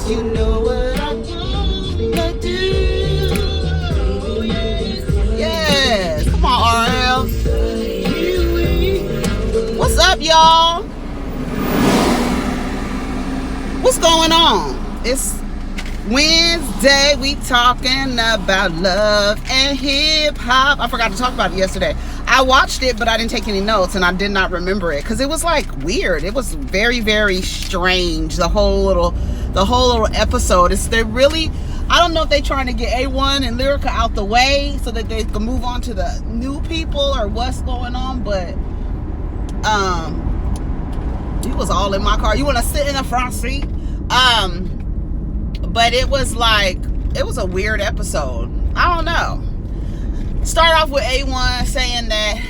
You know what I wanna do. Yes. Come on, RL. What's up, y'all? What's going on? It's Wednesday. We talking about love and hip hop. I forgot to talk about it yesterday. I watched it, but I didn't take any notes, and I did not remember it because it was like weird. It was very, very strange. The whole little episode. I don't know if they're trying to get A1 and Lyrica out the way so that they can move on to the new people or what's going on, but he was all in my car. You want to sit in the front seat? But it was a weird episode. I don't know. Start off with A1 saying that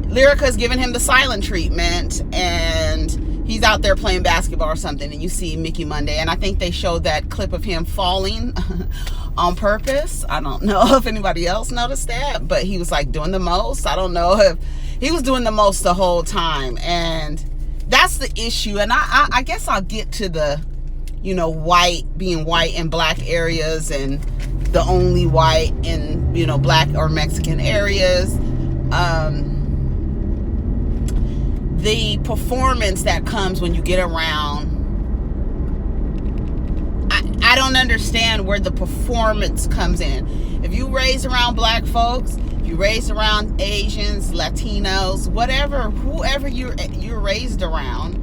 Lyrica's giving him the silent treatment and he's out there playing basketball or something, and you see Micky Monday, and I think they showed that clip of him falling on purpose. I don't know if anybody else noticed that, but he was like doing the most. I don't know if he was doing the most the whole time, and that's the issue. And I guess I'll get to the, being white in black areas and the only white in, black or Mexican areas. The performance that comes when you get around, I don't understand where the performance comes in. If you raised around black folks, if you raised around Asians, Latinos, whoever you're raised around,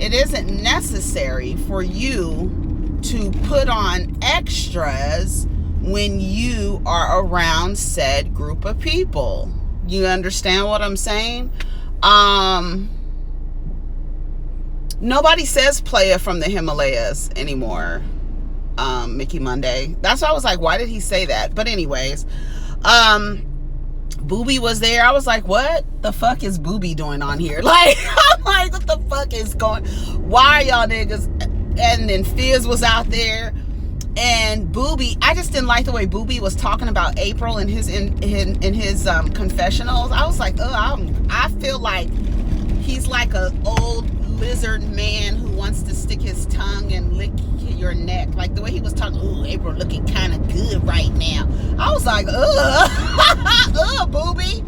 it isn't necessary for you to put on extras when you are around said group of people. You understand what I'm saying? Nobody says playa from the Himalayas anymore. Micky Monday. That's why I was like, why did he say that? But anyways, Booby was there. I was like, what the fuck is Booby doing on here? Like, I'm like, what the fuck is going? Why are y'all niggas? And then Fizz was out there. And Booby, I just didn't like the way Booby was talking about Apryl in his confessionals. I was like, I feel like he's like an old lizard man who wants to stick his tongue and lick your neck. Like the way he was talking, Apryl looking kind of good right now. I was like, Booby.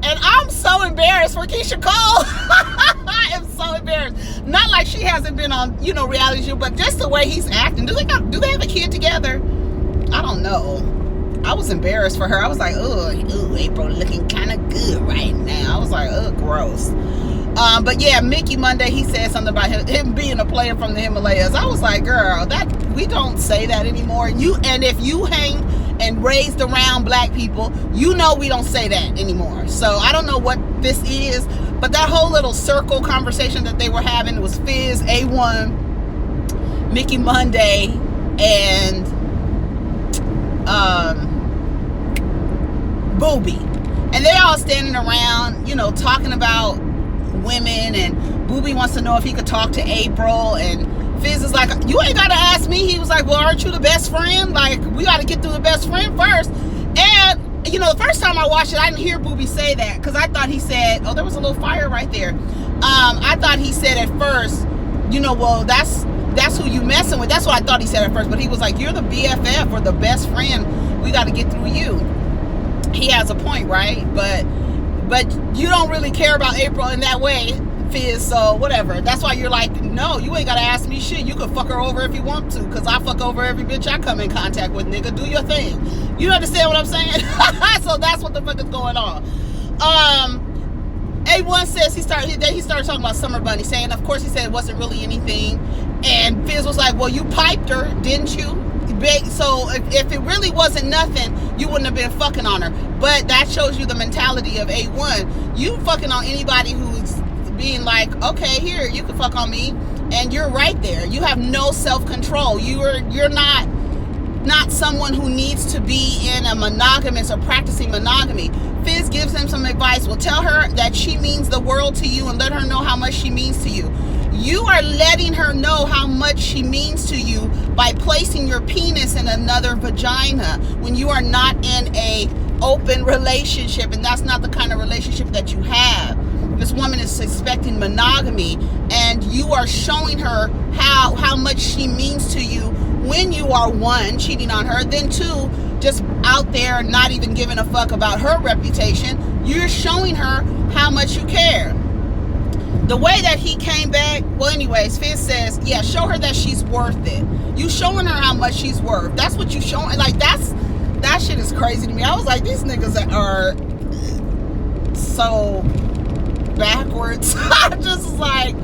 And I'm so embarrassed for Keisha Cole. I am so embarrassed. Not like she hasn't been on, reality show, but just the way he's acting. Do they have a kid together? I don't know. I was embarrassed for her. I was like, Apryl looking kind of good right now. I was like, gross. But yeah, Micky Monday, he said something about him being a player from the Himalayas. I was like, girl, we don't say that anymore. And if you hang and raised around black people, we don't say that anymore. So I don't know what this is, but that whole little circle conversation that they were having was Fizz, A1, Micky Monday, and Booby. And they all standing around, talking about women, and Booby wants to know if he could talk to Apryl, and Fizz is like, you ain't gotta ask me. He was like, well, aren't you the best friend? Like, we gotta get through the best friend first. And the first time I watched it, I didn't hear Booby say that, because I thought he said, there was a little fire right there. I thought he said at first, well, that's who you messing with. That's what I thought he said at first, but he was like, you're the BFF or the best friend. We gotta get through you. He has a point, right? But you don't really care about Apryl in that way, Fizz, so whatever. That's why you're like, no, you ain't gotta ask me shit. You can fuck her over if you want to, because I fuck over every bitch I come in contact with, nigga. Do your thing. You understand what I'm saying? So that's what the fuck is going on. A1 says he started talking about Summer Bunny, saying, of course, he said it wasn't really anything. And Fizz was like, well, you piped her, didn't you? So if it really wasn't nothing, you wouldn't have been fucking on her. But that shows you the mentality of A1. You fucking on anybody who's being like, okay, here, you can fuck on me, and you're right there. You have no self-control. You're not someone who needs to be in a monogamous or practicing monogamy. Fizz gives him some advice. Well, tell her that she means the world to you and let her know how much she means to you. You are letting her know how much she means to you by placing your penis in another vagina when you are not in a open relationship, and that's not the kind of relationship that you have. this woman is expecting monogamy, and you are showing her how much she means to you when you are, one, cheating on her, then two, just out there not even giving a fuck about her reputation. You're showing her how much you care. The way that he came back, well, anyways, Fizz says, yeah, show her that she's worth it. You showing her how much she's worth. That's what you showing. Like, that shit is crazy to me. I was like, these niggas are so backwards. I just like,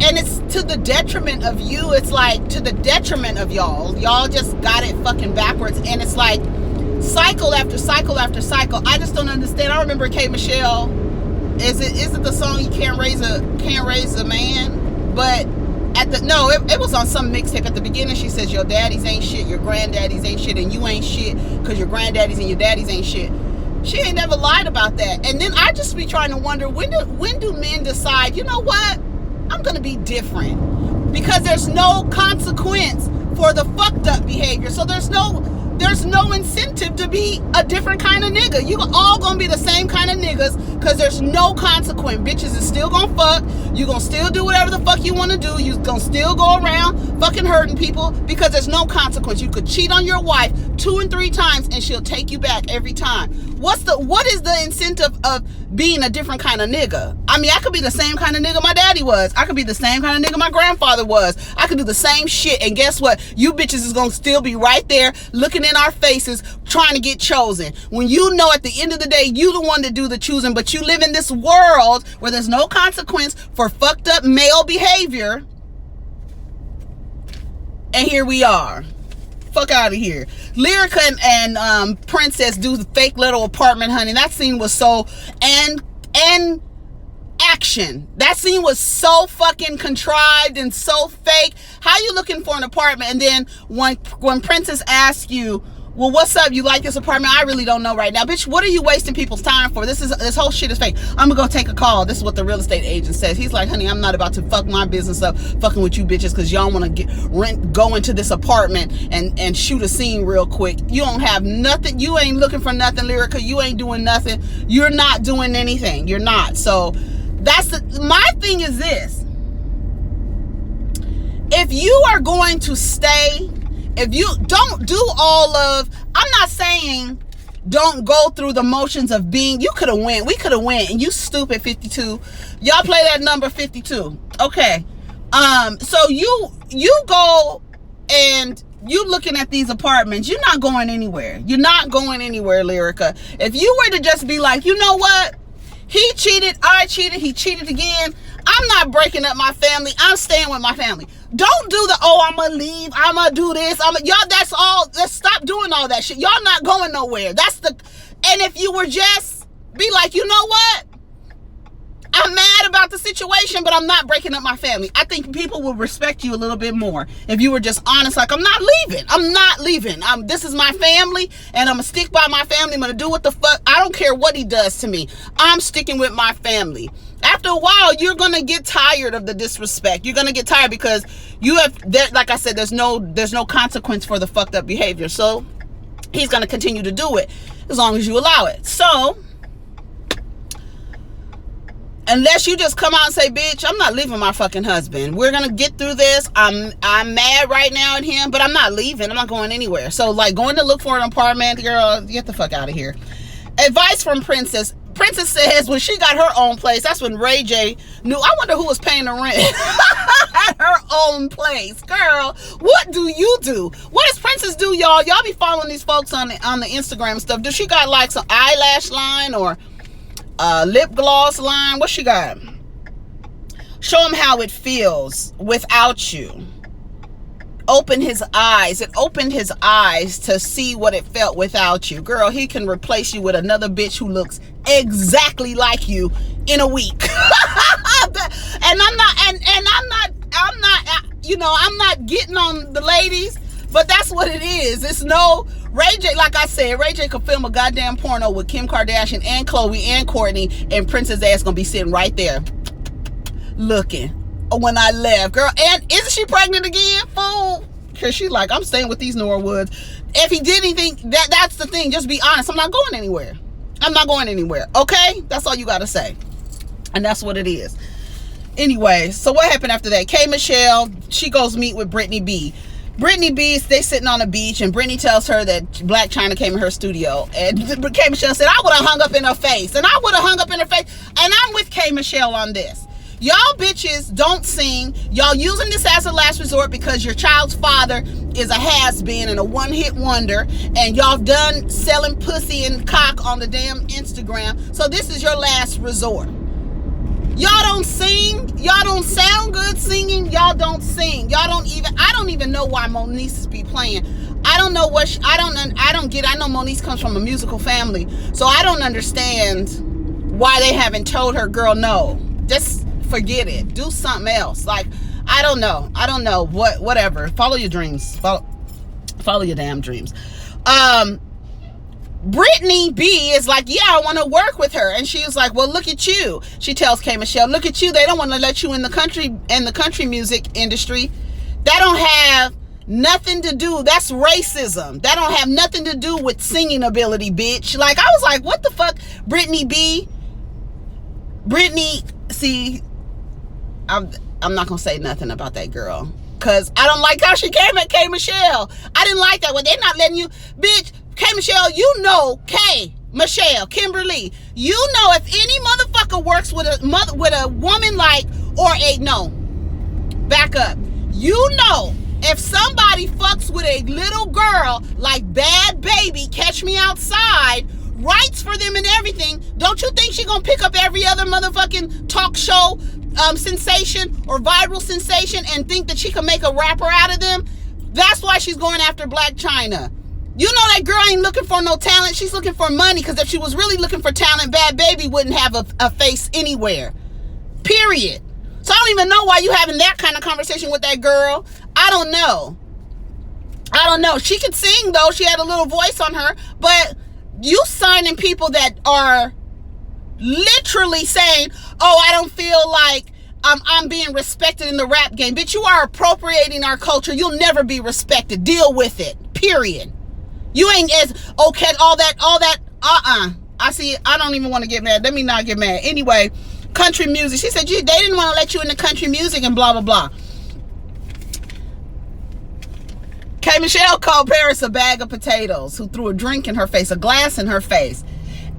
and it's to the detriment of you. It's like to the detriment of y'all. Y'all just got it fucking backwards. And it's like cycle after cycle after cycle. I just don't understand. I remember K. Michelle. Is it the song You Can't Raise a Man? But it was on some mixtape at the beginning. She says your daddies ain't shit, your granddaddies ain't shit, and you ain't shit because your granddaddies and your daddies ain't shit. She ain't never lied about that. And then I just be trying to wonder, when do men decide, you know what, I'm gonna be different? Because there's no consequence for the fucked up behavior. So there's no incentive to be a different kind of nigga. You all gonna be the same kind of niggas because there's no consequence. Bitches is still gonna fuck. You gonna still do whatever the fuck you want to do. You gonna still go around fucking hurting people because there's no consequence. You could cheat on your wife 2 and 3 times and she'll take you back every time. What is the incentive of being a different kind of nigga? I mean, I could be the same kind of nigga my daddy was. I could be the same kind of nigga my grandfather was. I could do the same shit, and guess what? You bitches is gonna still be right there looking in our faces trying to get chosen. When you know at the end of the day, you the one to do the choosing, but you live in this world where there's no consequence for fucked up male behavior. And here we are. Fuck out of here. Lyrica and Princess do the fake little apartment, honey. That scene was so and action. That scene was so fucking contrived and so fake. How you looking for an apartment, and then when Princess asks you, well, what's up? You like this apartment? I really don't know right now. Bitch, what are you wasting people's time for? This whole shit is fake. I'm gonna go take a call. This is what the real estate agent says. He's like, honey, I'm not about to fuck my business up fucking with you bitches because y'all want to go into this apartment and shoot a scene real quick. You don't have nothing. You ain't looking for nothing, Lyrica. You ain't doing nothing. You're not doing anything. You're not. So my thing is this. If you are going to stay, if you don't do I'm not saying don't go through the motions of being, you could have went, we could have went, and you stupid 52. Y'all play that number 52. Okay. So you go and you looking at these apartments, you're not going anywhere. You're not going anywhere, Lyrica. If you were to just be like, you know what? He cheated, I cheated, he cheated again. I'm not breaking up my family. I'm staying with my family. Don't do the, I'm going to leave. I'm going to do this. Y'all, that's all. Let's stop doing all that shit. Y'all not going nowhere. And if you were just be like, you know what? I'm mad about the situation, but I'm not breaking up my family. I think people will respect you a little bit more if you were just honest, like, I'm not leaving. I'm not leaving. This is my family, and I'm going to stick by my family. I'm going to do what the fuck. I don't care what he does to me. I'm sticking with my family. After a while, you're going to get tired of the disrespect. You're going to get tired because like I said, there's no consequence for the fucked up behavior. So he's going to continue to do it as long as you allow it. So unless you just come out and say, bitch, I'm not leaving my fucking husband. We're going to get through this. I'm mad right now at him, but I'm not leaving. I'm not going anywhere. So, like, going to look for an apartment, girl, get the fuck out of here. Advice from Princess. Princess says when she got her own place, that's when Ray J knew. I wonder who was paying the rent at her own place. Girl, what do you do? What does Princess do, y'all? Y'all be following these folks on the Instagram stuff. Does she got, like, some eyelash line or lip gloss line? What she got? Show him how it feels without you. Open his eyes. It opened his eyes to see what it felt without you. Girl, he can replace you with another bitch who looks exactly like you in a week. And I'm not getting on the ladies, but that's what it is. It's no Ray J. Like I said, Ray J could film a goddamn porno with Kim Kardashian and Khloe and Kourtney, and Princess ass gonna be sitting right there looking when I left, girl. And isn't she pregnant again, fool? Because she like, I'm staying with these Norwoods. If he did anything, that's the thing. Just be honest. I'm not going anywhere. I'm not going anywhere. Okay? That's all you gotta say. And that's what it is. Anyway, so what happened after that? K Michelle, she goes meet with Brittany B. Brittany B, they sitting on the beach, and Brittany tells her that Blac Chyna came in her studio. And K Michelle said, I would have hung up in her face. And I would have hung up in her face. And I'm with K Michelle on this. Y'all bitches don't sing. Y'all using this as a last resort because your child's father is a has-been and a one-hit wonder, and y'all done selling pussy and cock on the damn Instagram. So this is your last resort. Y'all don't sing. Y'all don't sound good singing. Y'all don't sing. I don't even know why Moniece be playing. I don't know what I don't get. I know Moniece comes from a musical family, so I don't understand why they haven't told her, girl, no, just forget it. Do something else. Like, I don't know. Whatever. Follow your dreams. Follow your damn dreams. Brittany B is like, yeah, I want to work with her. And she was like, well, look at you. She tells K Michelle, look at you. They don't want to let you in the country music industry. That don't have nothing to do. That's racism. That don't have nothing to do with singing ability, bitch. Like, I was like, what the fuck? Brittany B. Brittany, see, I'm not going to say nothing about that girl. Because I don't like how she came at K Michelle. I didn't like that. When they're not letting you, bitch, K Michelle, you know, K Michelle, Kimberly, you know, if any motherfucker works with a woman like, back up. You know, if somebody fucks with a little girl like Bad Baby, Catch Me Outside, writes for them and everything, don't you think she gonna pick up every other motherfucking talk show sensation or viral sensation and think that she can make a rapper out of them? That's why she's going after Blac Chyna. You know that girl ain't looking for no talent. She's looking for money, because if she was really looking for talent, Bad Baby wouldn't have a face anywhere. Period. So I don't even know why you having that kind of conversation with that girl. I don't know. She could sing, though. She had a little voice on her. But you signing people that are literally saying, oh, I don't feel like I'm being respected in the rap game. Bitch, you are appropriating our culture. You'll never be respected. Deal with it. Period. You ain't as okay, all that. I see, I don't even want to get mad. Let me not get mad. Anyway, country music. She said, they didn't want to let you into country music and blah, blah, blah. K Michelle called Paris a bag of potatoes who threw a drink in her face, a glass in her face.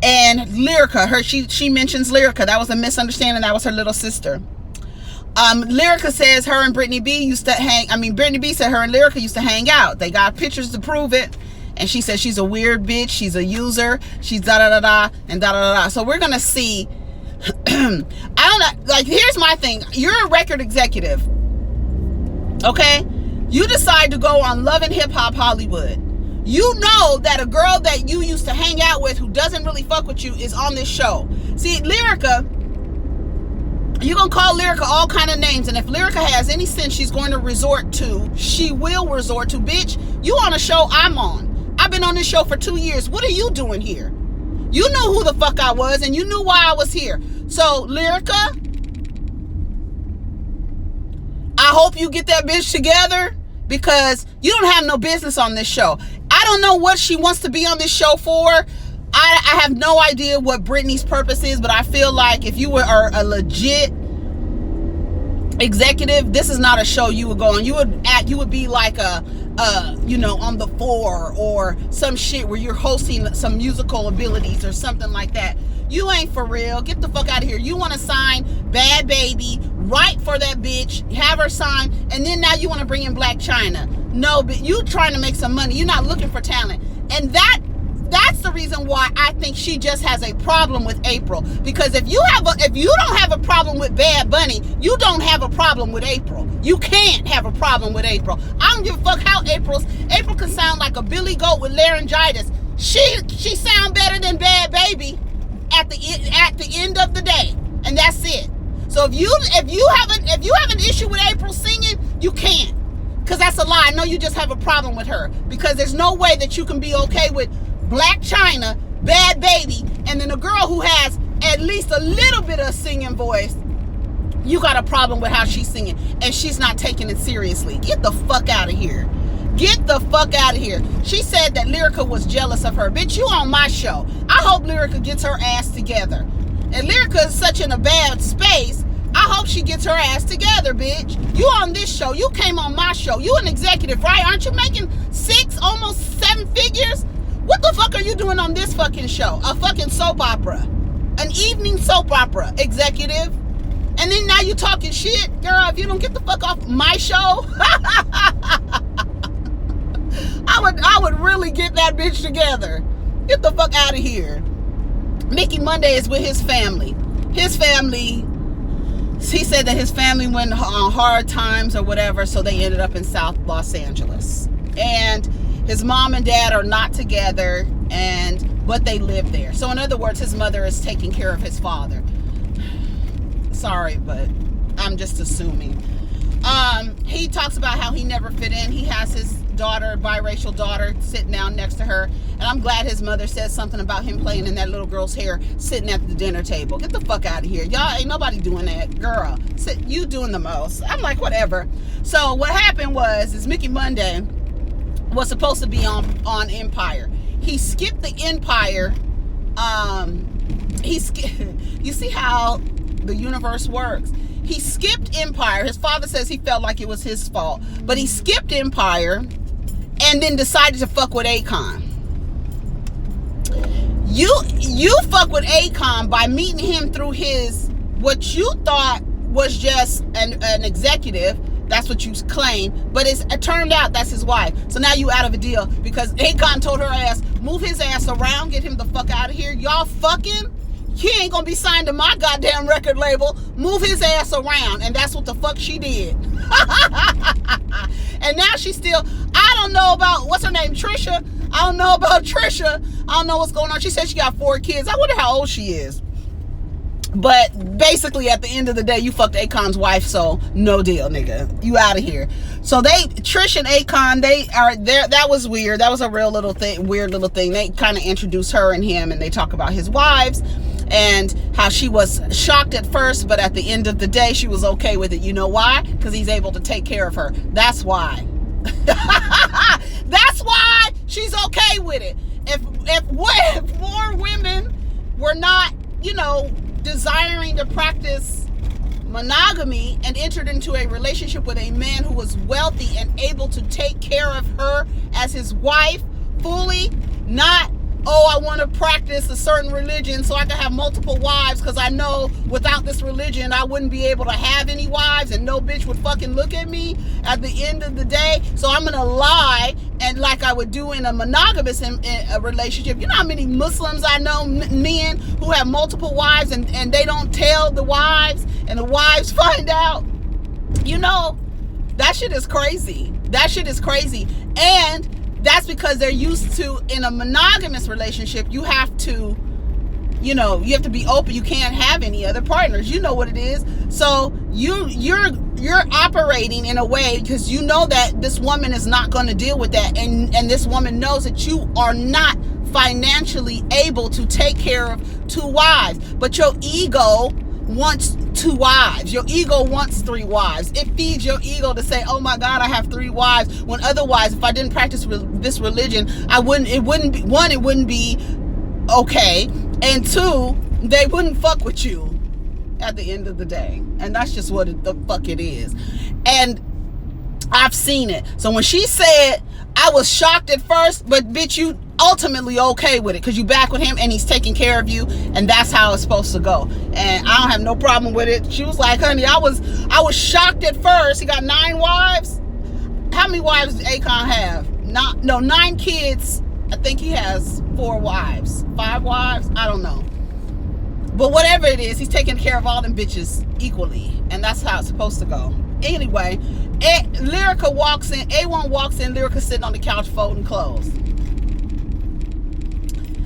And Lyrica, she mentions Lyrica. That was a misunderstanding. That was her little sister. Lyrica says her and Brittany B used to Brittany B said her and Lyrica used to hang out. They got pictures to prove it. And she said she's a weird bitch. She's a user. She's da-da-da-da and da-da-da-da. So we're going to see. I don't know. Like, here's my thing. You're a record executive. Okay? You decide to go on Love and Hip Hop Hollywood. You know that a girl that you used to hang out with who doesn't really fuck with you is on this show. See, Lyrica, you're going to call Lyrica all kind of names. And if Lyrica has any sense, she will resort to, bitch, you on a show I'm on. I've been on this show for 2 years. What are you doing here? You knew who the fuck I was, and you knew why I was here. So, Lyrica, I hope you get that bitch together, because you don't have no business on this show. I don't know what she wants to be on this show for. I have no idea what Brittany's purpose is, but I feel like if you were a legit executive, this is not a show you would go on. You would be like on the 4 or some shit where you're hosting some musical abilities or something like that. You ain't for real. Get the fuck out of here. You want to sign Bad Baby, write for that bitch, have her sign, and then now you want to bring in Blac Chyna. No, but you trying to make some money. You're not looking for talent. And that's the reason why I think she just has a problem with Apryl. Because if you don't have a problem with Bad Bunny, you don't have a problem with Apryl. You can't have a problem with Apryl. I don't give a fuck how Apryl can sound like a billy goat with laryngitis. She sound better than Bad Baby at the end of the day, and that's it. So if you have an issue with Apryl singing, you can't, because that's a lie. No, you just have a problem with her, because there's no way that you can be okay with Blac Chyna, Bad Baby, and then a girl who has at least a little bit of singing voice. You got a problem with how she's singing, and she's not taking it seriously. Get the fuck out of here. Get the fuck out of here. She said that Lyrica was jealous of her. Bitch, you on my show. I hope Lyrica gets her ass together. And Lyrica is such in a bad space. I hope she gets her ass together, bitch. You on this show. You came on my show. You an executive, right? Aren't you making 6, almost 7 figures? What the fuck are you doing on this fucking show? A fucking soap opera. An evening soap opera, executive. And then now you talking shit? Girl, if you don't get the fuck off my show, I would really get that bitch together. Get the fuck out of here. Micky Monday is with his family. His family, he said that his family went on hard times or whatever, so they ended up in South Los Angeles. And his mom and dad are not together, but they live there. So in other words, his mother is taking care of his father. Sorry, but I'm just assuming. He talks about how he never fit in. He has his daughter, biracial daughter, sitting down next to her. And I'm glad his mother said something about him playing in that little girl's hair, sitting at the dinner table. Get the fuck out of here. Y'all ain't nobody doing that. Girl, you doing the most. I'm like, whatever. So what happened is Micky Monday was supposed to be on Empire. He skipped the Empire. You see how the universe works. He skipped Empire. His father says he felt like it was his fault, but he skipped Empire and then decided to fuck with Akon. You fuck with Akon by meeting him through his, what you thought was just an executive. That's what you claim, but it turned out that's his wife. So now you out of a deal because Akon told her ass, move his ass around, get him the fuck out of here. Y'all fucking, he ain't gonna be signed to my goddamn record label. Move his ass around. And that's what the fuck she did. And now she's still, I don't know about, what's her name, Tricia? I don't know about Tricia. I don't know what's going on. She said she got 4 kids. I wonder how old she is. But basically, at the end of the day, you fucked Akon's wife, so no deal, nigga. You out of here. So Trish and Akon, they are there. That was weird. That was a real little thing, weird little thing. They kind of introduce her and him, and they talk about his wives and how she was shocked at first, but at the end of the day, she was okay with it. You know why? Because he's able to take care of her. That's why. That's why she's okay with it. If more women were not, desiring to practice monogamy and entered into a relationship with a man who was wealthy and able to take care of her as his wife fully, not, I want to practice a certain religion so I can have multiple wives because I know without this religion I wouldn't be able to have any wives and no bitch would fucking look at me at the end of the day. So I'm going to lie, and like I would do in a monogamous relationship. You know how many Muslims I know, men who have multiple wives and they don't tell the wives and the wives find out? That shit is crazy. That shit is crazy. And that's because they're used to, in a monogamous relationship, you have to be open. You can't have any other partners. You know what it is. So you're operating in a way because you know that this woman is not going to deal with that, and this woman knows that you are not financially able to take care of 2 wives, but your ego wants 2 wives. Your ego wants 3 wives. It feeds your ego to say, oh my God, I have 3 wives, when otherwise, if I didn't practice this religion, it wouldn't be okay, and 2, they wouldn't fuck with you at the end of the day. And that's just what the fuck it is. And I've seen it. So when she said, I was shocked at first, but bitch, you ultimately okay with it because you back with him and he's taking care of you, and that's how it's supposed to go. And I don't have no problem with it. She was like, honey, I was shocked at first. He got 9 wives. How many wives does Akon have? 9 kids. I think he has 4 wives, 5 wives. I don't know. But whatever it is, he's taking care of all them bitches equally. And that's how it's supposed to go. Anyway, Lyrica walks in. A1 walks in. Lyrica sitting on the couch folding clothes.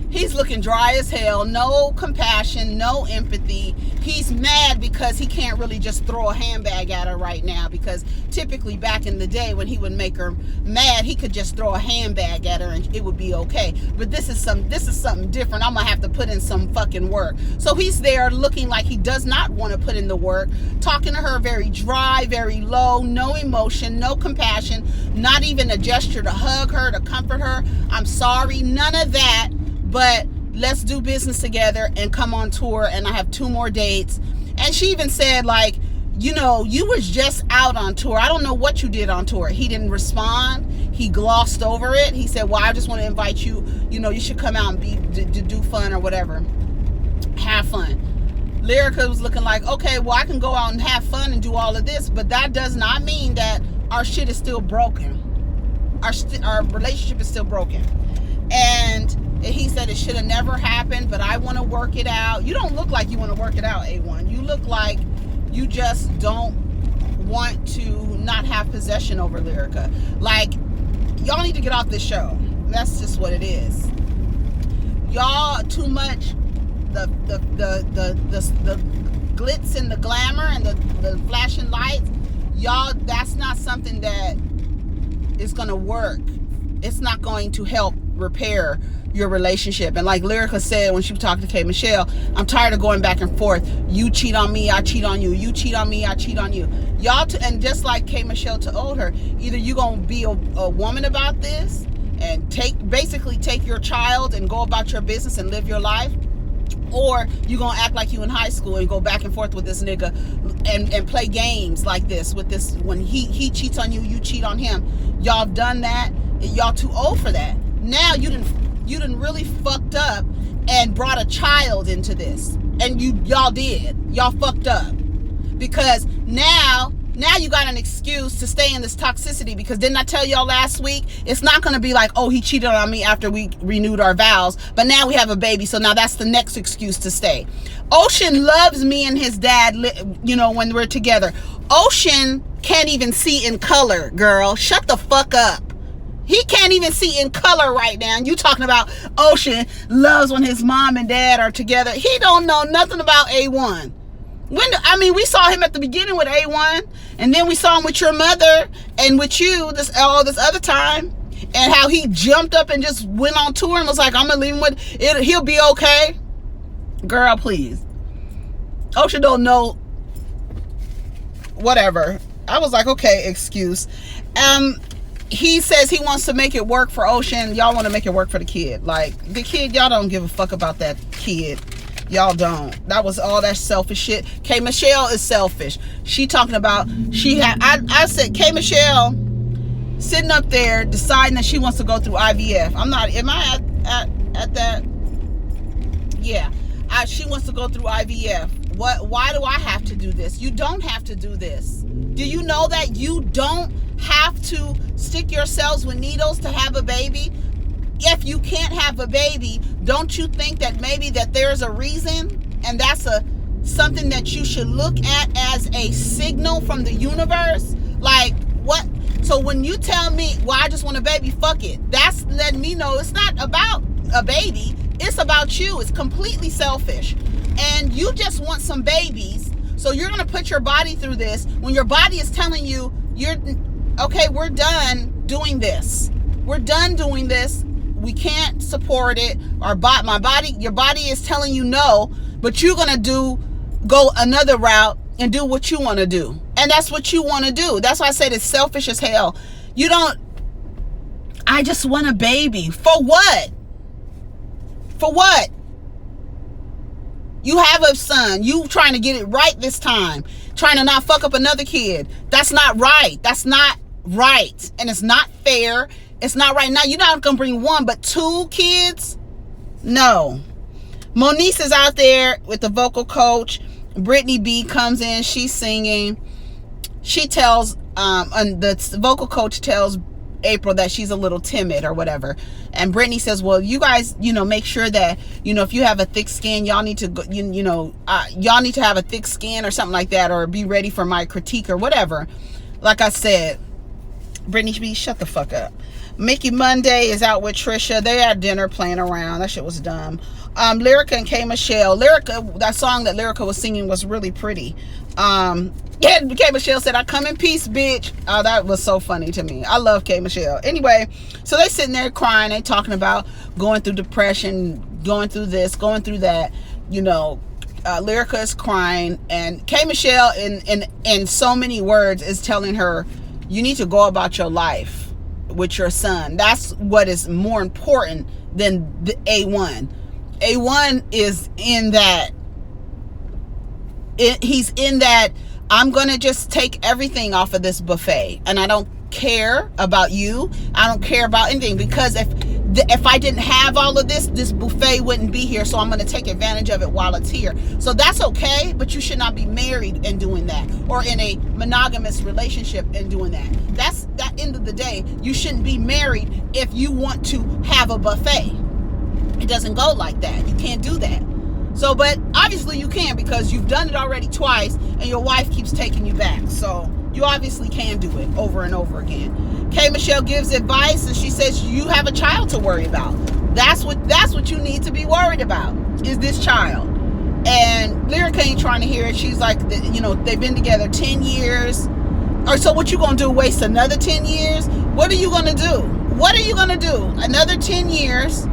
He's looking dry as hell. No compassion, no empathy. He's mad because he can't really just throw a handbag at her right now, because typically back in the day when he would make her mad, he could just throw a handbag at her and it would be okay. But this is something different. I'm gonna have to put in some fucking work. So he's there looking like he does not want to put in the work, talking to her very dry, very low, no emotion, no compassion, not even a gesture to hug her, to comfort her. I'm sorry, none of that. But let's do business together and come on tour, and I have 2 more dates. And she even said, like, you know, you was just out on tour. I don't know what you did on tour. He didn't respond. He glossed over it. He said, well, I just want to invite you. You know, you should come out and do fun or whatever. Have fun. Lyrica was looking like, okay, well, I can go out and have fun and do all of this, but that does not mean that our shit is still broken. Our relationship is still broken. And he said it should have never happened, but I want to work it out. You don't look like you want to work it out, A1. You look like you just don't want to not have possession over Lyrica. Like, y'all need to get off this show. That's just what it is. Y'all too much the glitz and the glamour and the flashing lights. Y'all, that's not something that is gonna work. It's not going to help repair your relationship. And like Lyrica said when she was talking to K. Michelle, I'm tired of going back and forth. You cheat on me, I cheat on you. You cheat on me, I cheat on you. Y'all, and just like K. Michelle told her, either you gonna be a woman about this and basically take your child and go about your business and live your life, or you gonna act like you in high school and go back and forth with this nigga and play games like this with this. When he cheats on you, you cheat on him. Y'all have done that. Y'all too old for that. Now you done really fucked up and brought a child into this. And y'all fucked up. Because now you got an excuse to stay in this toxicity, because didn't I tell y'all last week, it's not going to be like, oh, he cheated on me after we renewed our vows, but now we have a baby, so now that's the next excuse to stay. Ocean loves me and his dad, you know, when we're together. Ocean can't even see in color, girl. Shut the fuck up. He can't even see in color right now. And you talking about Ocean loves when his mom and dad are together. He don't know nothing about A1. We saw him at the beginning with A1, and then we saw him with your mother and with you this other time, and how he jumped up and just went on tour and was like, I'm gonna leave him with it, he'll be okay. Girl, please. Ocean don't know. Whatever. I was like, okay, excuse. He says he wants to make it work for Ocean. Y'all want to make it work for the kid. Like, the kid, y'all don't give a fuck about that kid. Y'all don't. That was all that selfish shit. K. Michelle is selfish. She talking about, I said, K. Michelle sitting up there deciding that she wants to go through IVF. Am I at that? Yeah. She wants to go through IVF. Why do I have to do this? You don't have to do this. Do you know that you don't have to stick yourselves with needles to have a baby? If you can't have a baby, don't you think that maybe that there's a reason, and that's something that you should look at as a signal from the universe? Like, what? So when you tell me, well, I just want a baby, fuck it. That's letting me know it's not about a baby. It's about you. It's completely selfish. And you just want some babies. So you're going to put your body through this when your body is telling you, okay, we're done doing this. We're done doing this. We can't support it. Your body is telling you no, but you're going to go another route and do what you want to do. And that's what you want to do. That's why I said it's selfish as hell. I just want a baby. For what? For what? You have a son. You trying to get it right this time. Trying to not fuck up another kid. That's not right. That's not right. And it's not fair. It's not right. Now, you're not going to bring 1, but 2 kids? No. Moniece is out there with the vocal coach. Brittany B comes in. She's singing. She tells, and the vocal coach tells Apryl that she's a little timid or whatever. And Brittany says, well, you guys, make sure that, if you have a thick skin, y'all need to go, y'all need to have a thick skin or something like that, or be ready for my critique or whatever. Like I said, Brittany B, shut the fuck up. Micky Monday is out with Tricia. They had dinner playing around. That shit was dumb. Lyrica and K. Michelle. Lyrica, that song that Lyrica was singing was really pretty. K. Michelle said, I come in peace, bitch. Oh, that was so funny to me. I love K. Michelle. Anyway, so they sitting there crying. They talking about going through depression, going through this, going through that. Lyrica is crying, and K. Michelle in so many words is telling her, you need to go about your life with your son. That's what is more important than the A1. A1 is in that. He's in that, I'm going to just take everything off of this buffet. And I don't care about you. I don't care about anything. Because if I didn't have all of this buffet wouldn't be here. So I'm going to take advantage of it while it's here. So that's okay. But you should not be married and doing that. Or in a monogamous relationship and doing that. That's that end of the day. You shouldn't be married if you want to have a buffet. It doesn't go like that. You can't do that. So, but obviously you can, because you've done it already twice and your wife keeps taking you back. So you obviously can do it over and over again. K. Michelle gives advice and she says you have a child to worry about. That's what you need to be worried about, is this child. And Lyrica ain't trying to hear it. She's like, you know, they've been together 10 years. Or so what you gonna do, waste another 10 years? What are you gonna do? What are you gonna do? Another 10 years?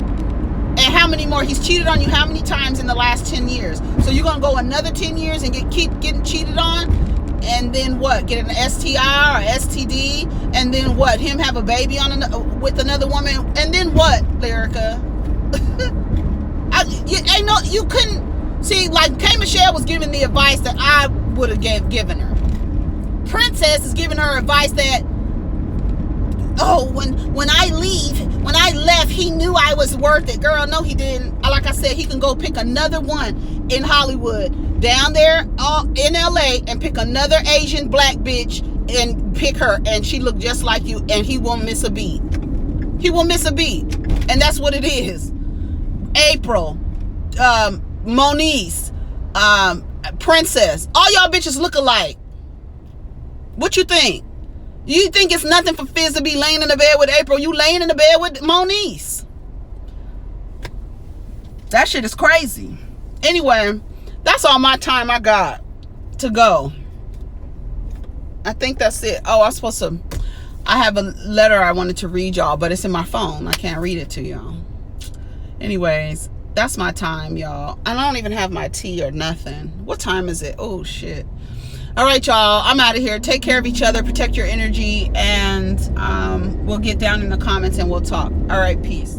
And how many more? He's cheated on you how many times in the last 10 years? So you're going to go another 10 years and keep getting cheated on? And then what? Get an STI or STD? And then what? Him have a baby with another woman? And then what, Lyrica? You couldn't... See, like K. Michelle was giving the advice that I would have given her. Princess is giving her advice that, oh, when I left, he knew I was worth it. Girl, no, he didn't. Like I said, he can go pick another one in Hollywood, down there in LA, and pick another Asian black bitch and pick her, and she look just like you, and he won't miss a beat. He won't miss a beat. And that's what it is. Apryl, Moniece, Princess, all y'all bitches look alike. What you think? You think it's nothing for Fizz to be laying in the bed with Apryl? You laying in the bed with Moniece. That shit is crazy. Anyway, that's all my time I got to go. I think that's it. Oh, I have a letter I wanted to read y'all, but it's in my phone. I can't read it to y'all. Anyways, that's my time, y'all. I don't even have my tea or nothing. What time is it? Oh, shit. All right, y'all, I'm out of here. Take care of each other, protect your energy, and we'll get down in the comments and we'll talk. All right, peace.